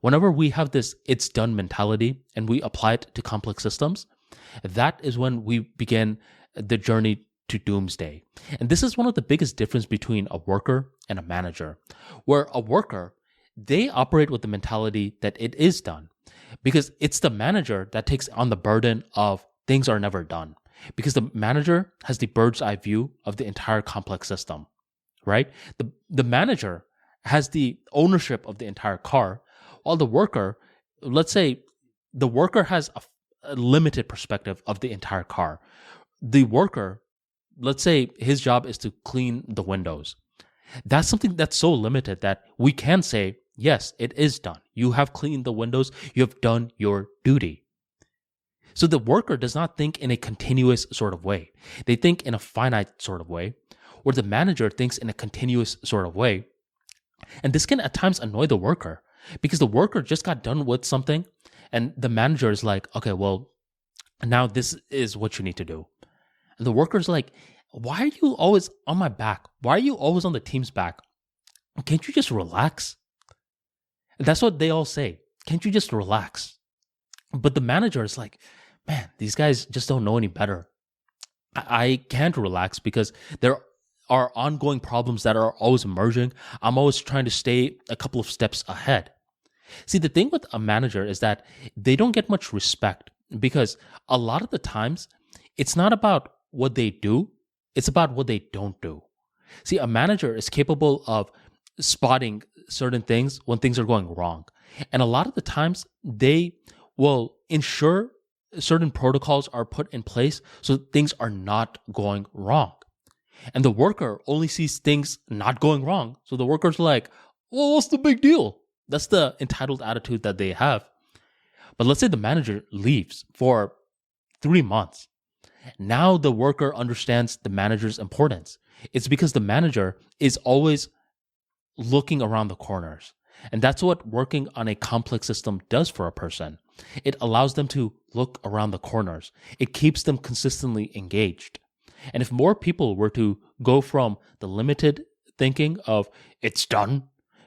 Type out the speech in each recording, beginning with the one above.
Whenever we have this it's done mentality and we apply it to complex systems, that is when we begin the journey to doomsday. And this is one of the biggest difference between a worker and a manager, where a worker, they operate with the mentality that it is done because it's the manager that takes on the burden of things are never done because the manager has the bird's eye view of the entire complex system, right? The manager has the ownership of the entire car, while the worker, let's say the worker has a limited perspective of the entire car. The worker, let's say his job is to clean the windows. That's something that's so limited that we can say, yes, it is done. You have cleaned the windows. You have done your duty. So the worker does not think in a continuous sort of way. They think in a finite sort of way, or the manager thinks in a continuous sort of way. And this can at times annoy the worker because the worker just got done with something and the manager is like, okay, well, now this is what you need to do. And the worker's like, why are you always on my back? Why are you always on the team's back? Can't you just relax? That's what they all say. Can't you just relax? But the manager is like, man, these guys just don't know any better. I can't relax because there are ongoing problems that are always emerging. I'm always trying to stay a couple of steps ahead. See, the thing with a manager is that they don't get much respect because a lot of the times it's not about what they do, it's about what they don't do. See, a manager is capable of spotting certain things when things are going wrong. And a lot of the times they will ensure certain protocols are put in place so things are not going wrong. And the worker only sees things not going wrong. So the worker's like, well, what's the big deal? That's the entitled attitude that they have. But let's say the manager leaves for 3 months. Now the worker understands the manager's importance. It's because the manager is always looking around the corners. And that's what working on a complex system does for a person. It allows them to look around the corners. It keeps them consistently engaged. And if more people were to go from the limited thinking of it's done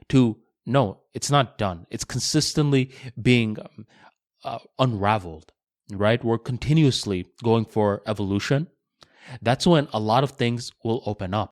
to no, it's not done. It's consistently being unraveled, right? We're continuously going for evolution. That's when a lot of things will open up.